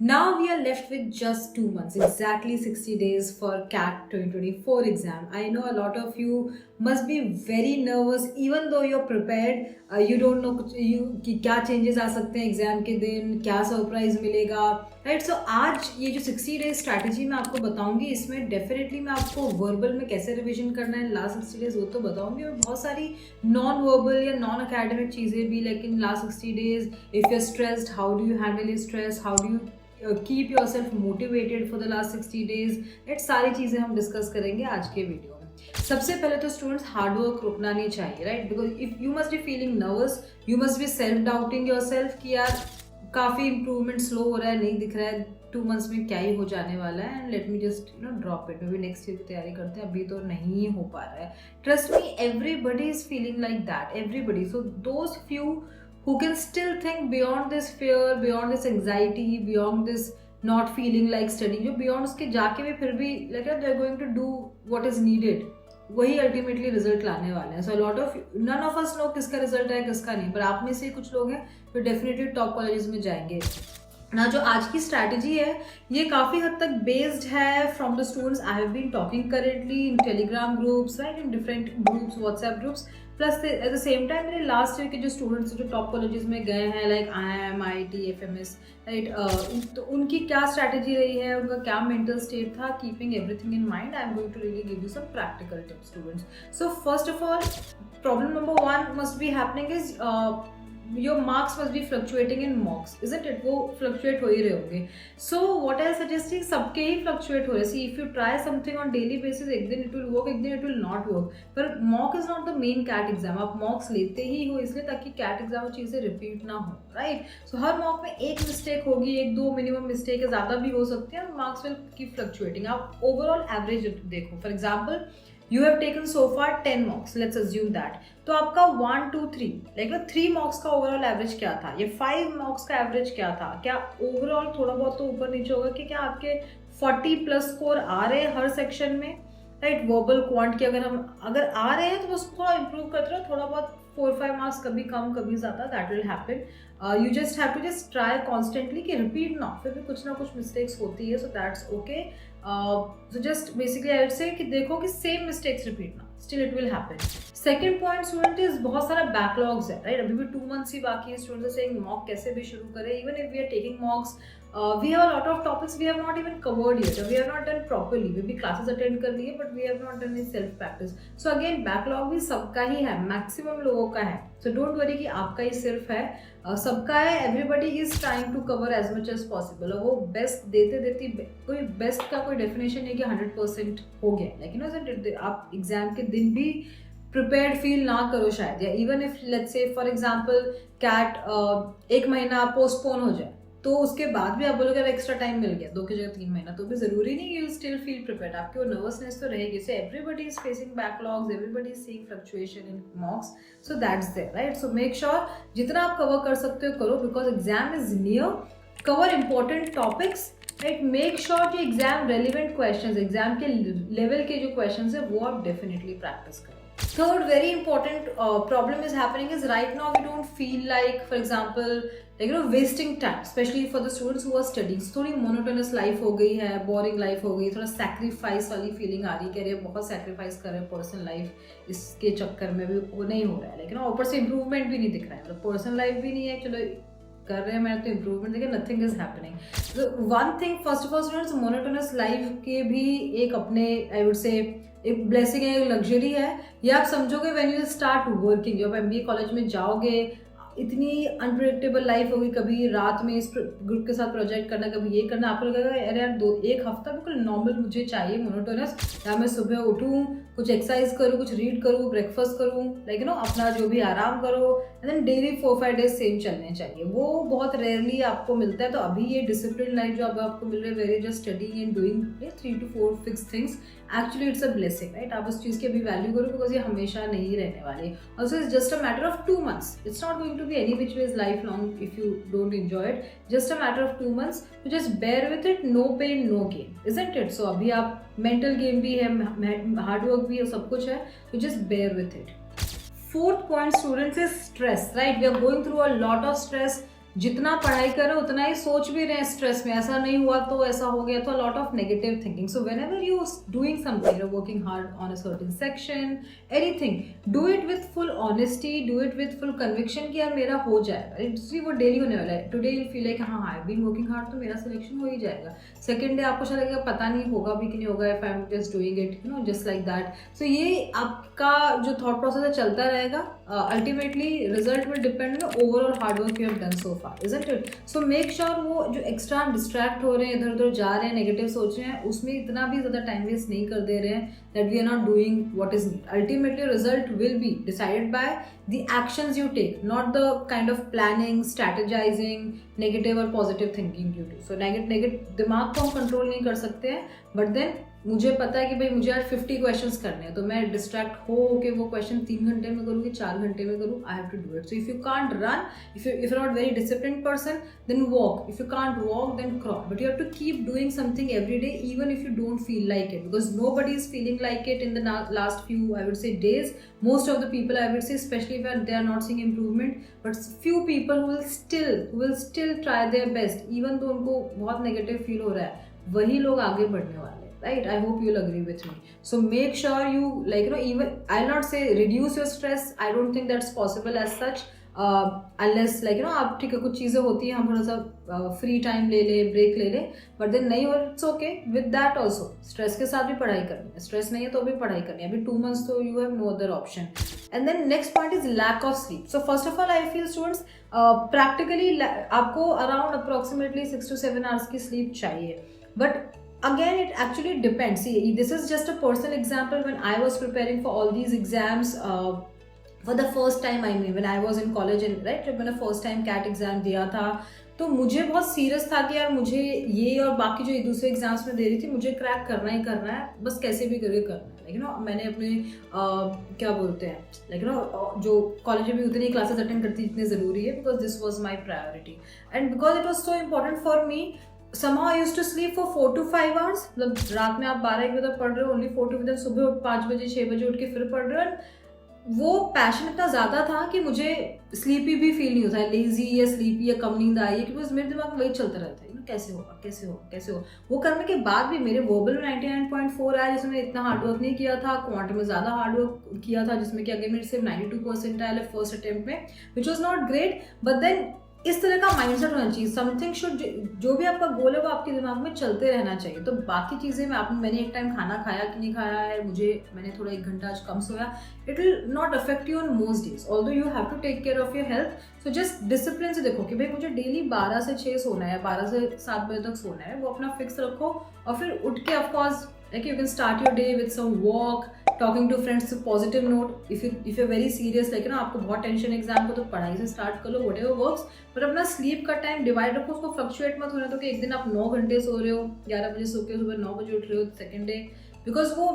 Now we are left with just 2 months, exactly 60 days for CAT 2024 exam. I know a lot of you must be very nervous, even though you're prepared. You don't know कि क्या changes आ सकते हैं exam के दिन, क्या surprise मिलेगा, right? सो आज ये जो 60 डेज स्ट्रैटेजी मैं आपको बताऊंगी, इसमें डेफिनेटली मैं आपको वर्बल में कैसे रिविजन करना है लास्ट 60 डेज वो तो बताऊंगी, और बहुत सारी नॉन वर्बल या नॉन अकेडमिक चीज़ें भी, लेकिन last 60 days if you stressed, how do you handle your stress, how do you keep your self motivated for the last 60 days, right? सारी चीज़ें हम डिस्कस करेंगे आज के वीडियो में। सबसे पहले तो स्टूडेंट्स हार्डवर्क रुकना नहीं चाहिए, right? Because if you must be feeling nervous, you must be self doubting your self कि यार काफ़ी इंप्रूवमेंट स्लो हो रहा है, नहीं दिख रहा है 2 मंथ्स में क्या ही हो जाने वाला है, and let me just drop it, may be next year की तैयारी करते हैं, अभी तो नहीं हो पा रहा है। Trust me, everybody is feeling like that, everybody. So those few who can still think beyond this fear, beyond this anxiety, beyond this not feeling like studying, जो beyond उसके जाके भी फिर भी like they are going to do what is needed, वही ultimately result लाने वाले हैं। So lot of none of us know किसका रिजल्ट है किसका नहीं, पर आप में से कुछ लोग हैं जो डेफिनेटली टॉप कॉलेजेस में जाएंगे ना। जो आज की स्ट्रैटेजी है ये काफ़ी हद तक बेस्ड है from the students I have been talking currently in Telegram groups, right, in different groups, WhatsApp groups, plus at the same time मेरे लास्ट ईयर के जो स्टूडेंट्स जो टॉप कॉलेजेस में गए हैं like IIM, IIT, FMS, right, तो उनकी क्या स्ट्रैटेजी रही है, उनका क्या मेंटल स्टेट था, keeping everything in mind, I am going to really give you some practical tips students. So first of all, problem number 1 must be happening is your marks must be fluctuating in mocks, isn't it? वो fluctuate हो ही रहे होंगे। So what I suggest is सबके ही fluctuate हो रहे हैं। See, if you try something on daily basis, एक दिन it will work, एक दिन it will not work। पर mock is not the main CAT exam। आप mocks लेते ही हो इसलिए ताकि CAT exam वो चीज़ें repeat ना हो, right? So हर mock में एक mistake होगी, एक दो minimum mistake है, ज़्यादा भी हो सकती है, और marks will keep fluctuating। आप overall average देखो, for example you have taken so far 10 marks, let's assume that, तो आपका 1 2 3 लाइक 3 marks का ओवरऑल एवरेज क्या था, ये 5 marks का एवरेज क्या था, क्या ओवरऑल थोड़ा बहुत तो ऊपर नीचे होगा कि क्या आपके 40 प्लस स्कोर आ रहे हैं हर सेक्शन में, राइट? वर्बल क्वांट की अगर आ रहे हैं तो बस थोड़ा इंप्रूव करते रहो, थोड़ा बहुत 4-5 मार्क्स कभी कम कभी ज़्यादा, that will happen. You just have to just try constantly कि रिपीट ना, फिर भी कुछ ना कुछ मिस्टेक्स होती है, so that's okay. So just basically I would say कि देखो कि सेम मिस्टेक्स रिपीट ना, still it will happen. Second point student is बहुत सारा बैकलॉग्स है, राइट? अभी भी 2 मंथ्स ही बाकी है, स्टूडेंट्स से मॉक कैसे भी शुरू करें, even if we are taking mocks, we have a lot of topics we have not even covered yet, we have not done properly, we भी classes attend कर लिए but we have not done any self practice। so again backlog भी सबका ही है, maximum लोगों का है, so don't worry कि आपका ही सिर्फ है, सबका है। everybody is trying to cover as much as possible, और वो बेस्ट देते देते कोई बेस्ट का कोई डेफिनेशन नहीं कि 100% हो गया, लेकिन आप एग्जाम के दिन भी प्रिपेयर्ड फील ना करो शायद, या even if let's say for example CAT 1 महीना पोस्टपोन हो जाए तो उसके बाद भी आप बोलोगे एक्स्ट्रा टाइम मिल गया 2 की जगह 3 महीना, तो भी जरूरी नहीं, you will still feel prepared, आपकी वो नर्वसनेस तो रहेगी। So everybody is facing backlogs, everybody is seeing fluctuation in mocks, so that's there, right? So make sure जितना आप कवर कर सकते हो करो, because exam is near, cover important topics, right? Make sure जो एग्जाम रेलिवेंट क्वेश्चंस, एग्जाम के level के जो क्वेश्चंस है वो आप डेफिनेटली प्रैक्टिस करो। Third very important problem is happening is right now we don't feel like, for example, like wasting time, especially for the students who are studying। थोड़ी monotonous life हो गई है, boring life हो गई, थोड़ा sacrifice वाली feeling आ रही है, कह रहे हैं बहुत sacrifice कर रहे हैं personal life, इसके चक्कर में भी वो नहीं हो रहा है, लेकिन ऊपर से improvement भी नहीं दिख रहा है, मतलब personal life भी नहीं है, चलो कर रहे हैं मैंने तो इम्प्रूवमेंट देखिए, nothing is happening. One thing first of all students, monotonous life के भी एक अपने आई वुड से एक ब्लेसिंग है, एक लग्जरी है, ये आप समझोगे व्हेन यू स्टार्ट वर्किंग। जब MBA कॉलेज में जाओगे इतनी अनप्रेडिक्टेबल लाइफ होगी, कभी रात में इस ग्रुप के साथ प्रोजेक्ट करना, कभी ये करना, आपको लगेगा अरे यार 1 हफ्ता बिल्कुल नॉर्मल मुझे चाहिए, मोनोटोनस, या मैं सुबह उठूँ, कुछ एक्सरसाइज करूँ, कुछ रीड करूँ, ब्रेकफास्ट करूँ, लाइक अपना जो भी आराम करो, and then daily 4-5 days same चलने चाहिए, वो बहुत रेयरली आपको मिलता है। तो अभी ये डिसिप्लिन लाइफ जो अब आपको मिल रही है, very just studying and doing 3 to 4 fix things, actually it's a blessing, right? आप उस चीज़ की अभी वैल्यू करो, बिकॉज ये हमेशा नहीं रहने वाली। Also it's just a matter of 2 months, it's not going to be any which ways life long if you don't enjoy it, just a matter of 2 months, तो just bear with it, no pain no gain, isn't it? So अभी आप mental game भी है, hard work भी है, सब कुछ है, तो just bear with it. Fourth point students is stress, right? We are going through a lot of stress, जितना पढ़ाई कर रहे हो उतना ही सोच भी रहे हैं स्ट्रेस में, ऐसा नहीं हुआ तो ऐसा हो गया, तो lot of negative thinking. So when ever you doing something, working hard on a certain section, anything, do it with full honesty, do it with full conviction कि यार मेरा हो जाएगा. इट्स वो डेली होने वाला है. टुडे यू फील लाइक हाँ आई बीन वर्किंग हार्ड तो मेरा सिलेक्शन हो ही जाएगा. सेकेंड डे आपको शायद लगेगा पता नहीं होगा भी कि नहीं होगा, if I am just doing it you know just like that. So ये आपका जो थॉट प्रोसेस है चलता रहेगा. Ultimately result will depend on overall hard work you have done so far, isn't it? So make sure वो जो extra distract हो रहे हैं, इधर उधर जा रहे हैं, नेगेटिव सोच रहे हैं, उसमें इतना भी ज़्यादा टाइम वेस्ट नहीं कर दे रहे हैं that we are not doing what is needed. Ultimately result will be decided by the actions you take, not the kind of planning, strategizing, negative or positive thinking you do. So negative दिमाग को हम control नहीं कर सकते हैं, but then मुझे पता है कि भाई मुझे आज 50 क्वेश्चंस करने हैं, तो मैं डिस्ट्रैक्ट हो के वो क्वेश्चन 3 घंटे में करूँ कि 4 घंटे में करूँ, I have to do it. So if you can't run, if you're not very disciplined person, then walk. If you can't walk, then crawl. But you have to keep doing something every day, even if you don't feel like it, because nobody is feeling like it in the last few, I would say, days. Most of the people, I would say, especially when they are not seeing improvement, but few people who will still try their best, even though उनको बहुत negative feel हो रहा है, वही लोग आगे बढ़ने वाले हैं. Right? I hope you'll agree with me. So make sure you, like, you know, even I'll not say reduce your stress. I don't think that's possible as such. Unless, like, you know, आप ठीक है कुछ चीज़ें होती हैं, हम थोड़ा सा फ्री टाइम ले लें, ब्रेक ले लें, बट देन नहीं हो, it's okay with that also. Stress के साथ भी पढ़ाई करनी है, स्ट्रेस नहीं है तो भी पढ़ाई करनी है. अभी 2 months तो you have no other option. And then next point is lack of sleep. So first of all I feel students, practically आपको अराउंड अप्रोक्सीमेटली 6 to 7 hours की स्लीप चाहिए. But again it actually depends. See, this is just a personal example. When I was preparing for all these exams, for the first time, I mean when I was in college, and right, जब मैंने first time CAT exam दिया था, तो मुझे बहुत serious था कि यार मुझे ये और बाकी जो दूसरे एग्जाम्स में दे रही थी, मुझे क्रैक करना ही करना है, बस कैसे भी करके करना है. लेकिन मैंने अपने क्या बोलते हैं, लेकिन जो कॉलेज में भी उतनी क्लासेस अटेंड करती जितनी ज़रूरी है, because this was my priority and because it was so important for me. somehow I used to sleep for 4 to 5 hours. मतलब रात में आप 12-1 बजे तक पढ़ रहे हो, ओनली 4 to 5, सुबह 5 बजे 6 बजे उठ के फिर पढ़ रहे हो. वो पैशन इतना ज़्यादा था कि मुझे स्लीपी भी फील नहीं होता है, लेजी या स्लीपी या कम नींद आई है, क्योंकि मेरे दिमाग में वही चलता रहता है, कैसे होगा कैसे होगा कैसे होगा. वो करने के बाद भी मेरे वर्बल में 99.4 आया, जिसमें मैंने इतना हार्डवर्क नहीं किया था. क्वांट में ज़्यादा हार्डवर्क किया था, जिसमें कि अगर मेरे सिर्फ 92% आया फर्स्ट अटेम्प्ट में, which was not great. But then इस तरह का माइंडसेट होना चाहिए. समथिंग शुड, जो भी आपका गोल है वो आपके दिमाग में चलते रहना चाहिए. तो बाकी चीज़ें मैंने एक टाइम खाना खाया कि नहीं खाया है, मैंने थोड़ा 1 घंटा आज कम सोया, it will not affect you on most days, although you have to take care of your health. So just discipline से देखो कि भाई मुझे डेली 12 से 6 सोना है, 12 से 7 बजे तक सोना है, वो अपना फिक्स रखो. और फिर उठ के of course like you can start your day with some walk, talking to friends, to positive note. if you're very serious, like, you know, आपको बहुत टेंशन एग्जाम को, तो पढ़ाई से स्टार्ट कर लो, whatever works. पर अपना स्लीप का टाइम डिवाइड रखो, उसको फ्लक्चुएट मत होने दो कि एक दिन आप 9 घंटे सो रहे हो, 11 बजे सो के सुबह 9 बजे उठ रहे हो सेकेंड डे, बिकॉज वो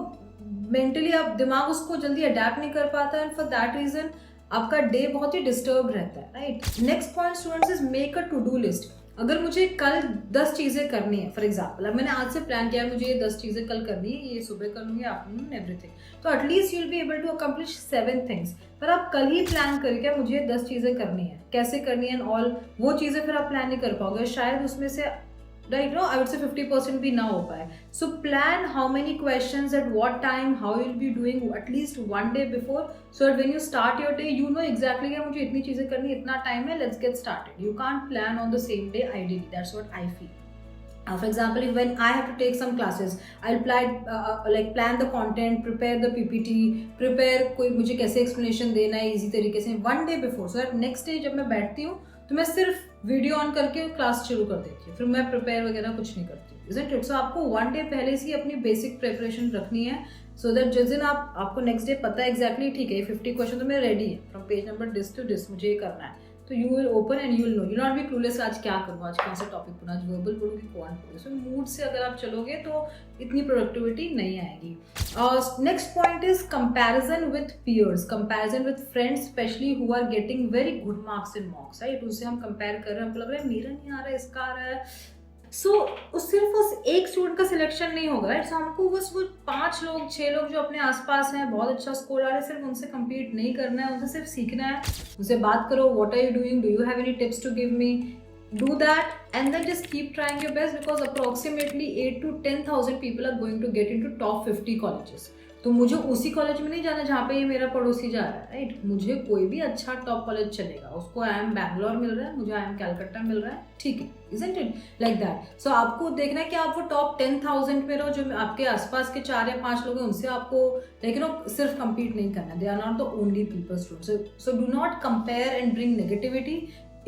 मेंटली आप दिमाग उसको जल्दी अडेप्ट नहीं कर पाता है, एंड फॉर दैट रीजन आपका डे बहुत ही डिस्टर्ब रहता है. Right. Next point students is make a to do list. अगर मुझे कल 10 चीज़ें करनी है, फॉर एग्जाम्पल, अब मैंने आज से प्लान किया है मुझे ये 10 चीज़ें कल करनी है, ये सुबह कर लूँगी, आफ्टरनून, एवरीथिंग, तो at least you will be able to accomplish 7 things. पर आप कल ही प्लान करके मुझे 10 चीज़ें करनी है, कैसे करनी है एंड ऑल, वो चीज़ें फिर आप प्लान नहीं कर पाओगे, शायद उसमें से right, no, I would say 50% भी ना हो पाए. So plan how many questions at what time, how you'll be doing at least one day before, so that when you start your day, you know exactly कि मुझे इतनी चीज़ें करनी, इतना टाइम है, let's get started. You can't plan on the same day ideally. That's what I feel. For example, when I have to take some classes, I'll plan the content, prepare the PPT, prepare कोई मुझे कैसे explanation देना है easy तरीके से one day before, so that next day जब मैं बैठती हूँ तो मैं सिर्फ वीडियो ऑन करके क्लास शुरू कर देती हूँ, फिर मैं प्रिपेयर वगैरह कुछ नहीं करती. Isn't it? सो आपको 1 day पहले से ही अपनी बेसिक प्रिपरेशन रखनी है, सो दैट जिस दिन आपको नेक्स्ट डे पता है एग्जैक्टली, ठीक है 50 क्वेश्चन तो मेरे रेडी है, from page number this to this मुझे ये करना है, तो you will open and you will know, you not be clueless आज क्या करूँ, आज कौन सा टॉपिक पढ़ूँ, आज वर्बल पढ़ूँ कि क्वांट पढ़ूँ. सो मूड से अगर आप चलोगे तो इतनी प्रोडक्टिविटी नहीं आएगी. Next point is comparison with peers, comparison with friends, specially who are getting very good marks in mocks. Right. उससे हम कंपेयर कर रहे हैं, हमको लग रहा है मेरा नहीं आ रहा है, इसका आ रहा है, सो उस सिर्फ उस एक स्टूडेंट का सिलेक्शन नहीं होगा, राइट। सो हमको बस वो 5 लोग 6 लोग जो अपने आसपास हैं, बहुत अच्छा स्कोर आ रहे हैं, सिर्फ उनसे compete नहीं करना है, उनसे सिर्फ सीखना है। उनसे बात करो, what are you doing, do you have any tips to give me, do that and then just keep trying your best, because approximately 8 to 10,000 people are going to get into top 50 colleges. तो मुझे उसी college में नहीं जाना जहाँ पे ये मेरा पड़ोसी जा रहा है, राइट। मुझे कोई भी अच्छा टॉप कॉलेज चलेगा, उसको आई एम बैंगलोर मिल रहा है, मुझे आई एम कैलकाटा मिल रहा है, ठीक है, इजंट इट लाइक दैट। सो आपको देखना है कि आप वो टॉप 10,000 में रहो, जो आपके आसपास के 4 या 5 लोग हैं उनसे आपको लेकिन सिर्फ compete नहीं करना, they are not the only people student. So do not compare and bring negativity.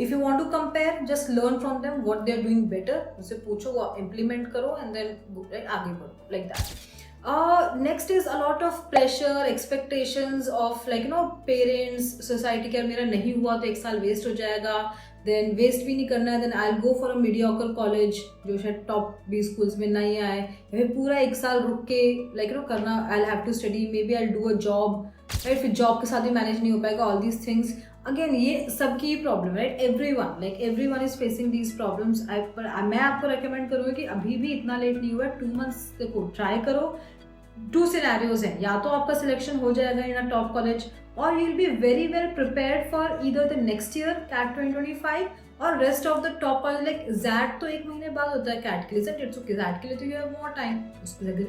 If you want to compare, just learn from them what they are doing better, उनसे पूछो, वो implement करो and then आगे बढ़ो, like that. Next is a lot of pressure, expectations of like parents, society के मेरा नहीं हुआ तो 1 साल waste हो जाएगा, then waste भी नहीं करना है, then I'll go for a mediocre college जो शायद top 20 schools में नहीं आए, या फिर पूरा 1 साल रुक के करना, I'll have to study, maybe I'll do a job, right, फिर job के साथ भी manage नहीं हो पाएगा, all these things. अगेन ये सबकी problem, right, everyone is facing these problems. मैं आपको रेकमेंड करूँगी कि अभी भी इतना लेट नहीं हुआ है, 2 months देखो ट्राई करो। 2 सिनेरियोज हैं, या तो आपका सिलेक्शन हो जाएगा इन अ टॉप कॉलेज, और you will be very well prepared for either the next year CAT 2025 और rest of the top college. Like XAT तो 1 महीने बाद होता है कैट के लिए, इजंट इट। सो जैट के लिए तो you have more time.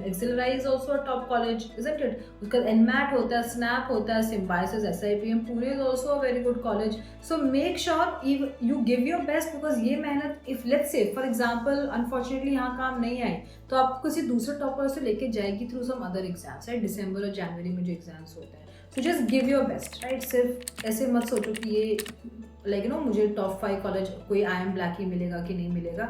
XLRI is also a top college, isn't it. उसका एनमैट होता है, स्नैप होता है, Symbiosis, SIPM, Pune is also a very good college. So make sure you give your best, because ये मेहनत, if let's say for example unfortunately यहाँ काम नहीं आई, तो आपको किसी दूसरे टॉप कॉलेज से लेके जाएगी through some other exams, right, दिसंबर और जनवरी में जो एग्जाम्स होते हैं। So just give your best, right. सिर्फ ऐसे मत सोचो कि ये मुझे टॉप 5 कॉलेज कोई IIM ब्लैक ही मिलेगा कि नहीं मिलेगा।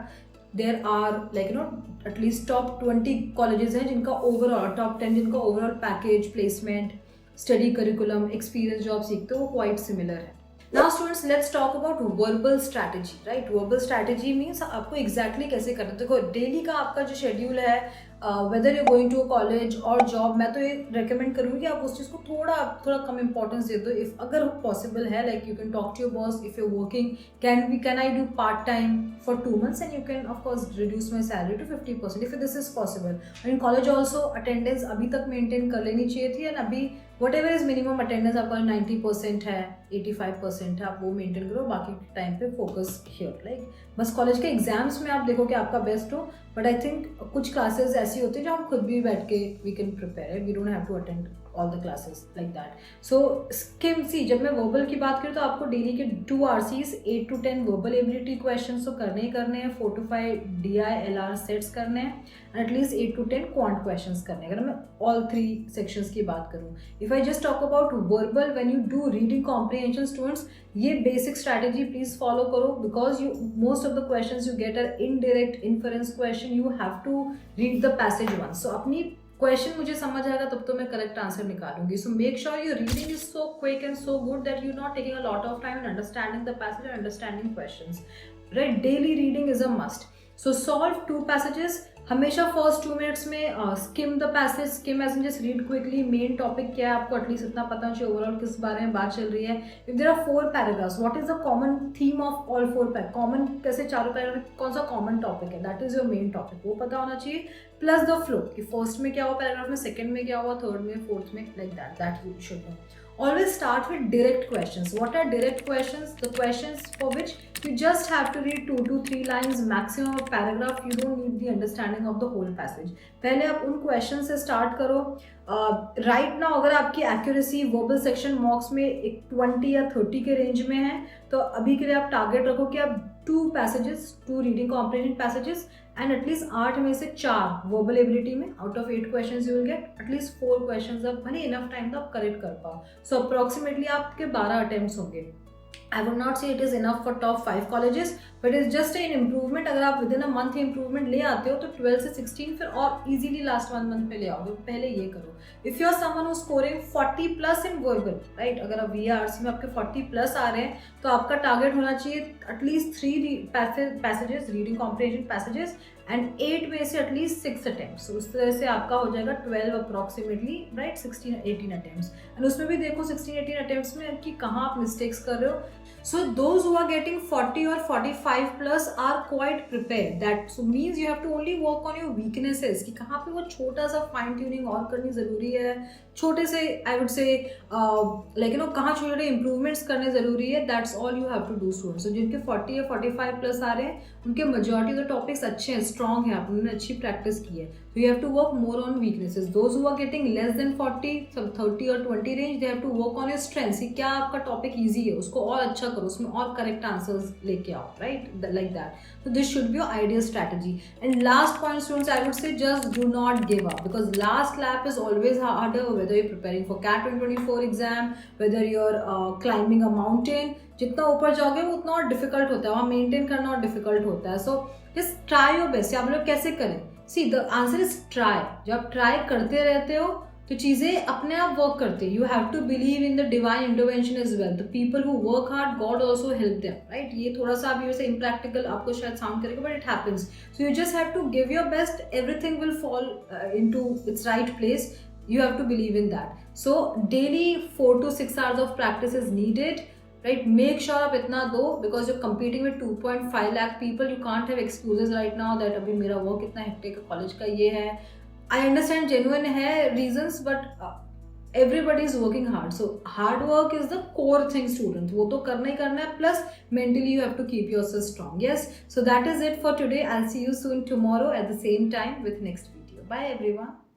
There are at least top 20 colleges हैं जिनका ओवरऑल, टॉप 10 जिनका overall package, placement, study curriculum, experience job सीखते हो, वो क्वाइट सिमिलर है। Now students, let's talk about verbal strategy, right. Verbal strategy means आपको एग्जैक्टली कैसे करना है। देखो डेली का आपका जो शेड्यूल है, whether you going to a college और जॉब, मैं तो ये रेकमेंड करूँगी कि आप उस चीज़ को थोड़ा कम इंपॉर्टेंस दे दो। इफ अगर पॉसिबल है, like you can talk to your boss, if you working, can I do part time for 2 months and you can of course reduce my salary to 50% if this is possible. और in college also attendance अभी तक maintain कर लेनी चाहिए थी, and अभी what ever is minimum attendance आपका 90% है, 85% है, आप वो मेंटेन करो, बाकी टाइम पे फोकस हियर, लाइक बस कॉलेज के एग्जाम्स में आप देखो कि आपका बेस्ट हो। बट आई थिंक कुछ क्लासेस ऐसी होती है जो हम खुद भी बैठ के we can prepare, we don't have to attend all the classes like that. So skim see, जब मैं वर्बल की बात करूँ तो आपको डेली के 2 RCs, 8 to 10 verbal ability question तो करने ही करने हैं, 4 to 5 DI LR सेट्स करने हैं, and at least 8 to 10 quant question करने हैं, अगर मैं ऑल 3 सेक्शंस की बात करूँ। If I just talk about verbal, when you do reading comprehension, students ये बेसिक स्ट्रैटेजी प्लीज फॉलो करो, because you most of the questions you get are indirect inference question, you have to read the passage once. So अपनी question मुझे समझ आएगा तब तो मैं correct answer निकालूंगी। So make sure your reading is so quick and so good that you not taking a lot of time in understanding the passage and understanding questions, right. Daily reading is a must. So solve 2 passages, हमेशा first 2 minutes में skim the passage, skim as in just read quickly, main topic क्या है आपको at least इतना पता चाहिए, overall किस बारे में बात चल रही है। If there are 4 paragraphs, what is the common theme of all 4 paragraph, common कैसे चारों पैराग्राफ कौन सा कॉमन टॉपिक है, that is your main topic, वो पता होना चाहिए। प्लस द फ्लो कि फर्स्ट में क्या हुआ पैराग्राफ में, सेकंड में क्या हुआ, थर्ड में, फोर्थ में, like that you should know. Always start with direct questions. What are direct questions? The questions for which you just have to read 2 to 3 lines, maximum of paragraph. You don't need the understanding of the whole passage. पहले आप उन question से start करो। Right now अगर आपकी accuracy verbal section मॉक्स में एक 20 या 30 के रेंज में है, तो अभी के लिए आप टारगेट रखो कि आप 2 reading comprehension passages and at least 8 में से 4 वर्बल एबिलिटी में, out of 8 questions you will get at least 4 questions, अब भले इनफ टाइम तो आप करेक्ट कर पाओ। सो अप्रॉक्सीमेटली आपके 12 अटेम्प्ट्स होंगे। I would not say it is enough for top 5 colleges, but it's just an improvement। अगर आप within a month improvement ले आते हो तो 12 से 16 फिर और easily last 1 month पे ले आओगे। पहले ये करो। If you are someone who's scoring 40 plus in verbal, right? अगर आप VRC में आपके 40 plus आ रहे हैं तो आपका टारगेट होना चाहिए at least 3 passages, reading comprehension passages and 8 में से एटलीस्ट 6 अटेम्प्ट्स। उस तरह से आपका हो जाएगा 12 अप्रॉक्सीमेटली, राइट, 16-18 अटेम्प्ट्स। एंड उसमें भी देखो 16-18 अटेम्प्ट्स में कि कहाँ आप मिस्टेक्स कर रहे हो, So those who are getting 40 or 45 plus are quite prepared. That so means you have to only work on your weaknesses कि कहाँ पे वो छोटा सा फाइन ट्यूनिंग और करनी ज़रूरी है, छोटे से I would say like you know कहाँ छोटे छोटे इंप्रूवमेंट्स करने ज़रूरी है. That's all you have to do students. So जिनके 40 या 45 प्लस आ रहे हैं उनके मेजॉरिटी ऑफ द टॉपिक्स अच्छे हैं, स्ट्रॉन्ग है, उन्होंने अच्छी प्रैक्टिस की है. So you have to work more on weaknesses. Those who are getting less than 40, so 30 or 20 range, they have to work on your strengths. कि क्या आपका टॉपिक ईजी है, उसको और अच्छा करो, उसमें और करेक्ट आंसर्स लेके आओ, right, like that. So this should be your ideal strategy. And last point, students, I would say just do not give up, because last lap is always harder, whether you're preparing for CAT 2024 exam, whether you're climbing a mountain. जितना ऊपर जाओगे वो उतना और difficult होता है, वहाँ maintain करना और डिफिकल्ट होता है. So just try your best. आप लोग कैसे करें? See the answer is try. जब आप ट्राई करते रहते हो तो चीज़ें अपने आप वर्क करती है. You have to believe in the divine intervention is well. The people who work hard, God also help them, right. ये थोड़ा सा अभी वैसे इम्प्रैक्टिकल आपको शायद साउंड करेगा, but it happens. So you just have to give your best. Everything will fall into its right place. You have to believe in that. So daily 4 to 6 hours of practice is needed, right? Make sure आप इतना दो, because you're competing with 2.5 lakh people. You can't have excuses right now that अभी मेरा work इतना hectic है, college का ये है. I understand genuine है reasons, but everybody is working hard. So hard work is the core thing, students. वो तो करना ही करना है, plus mentally you have to keep yourself strong. Yes, so that is it for today. I'll see you soon tomorrow at the same time with next video. Bye everyone.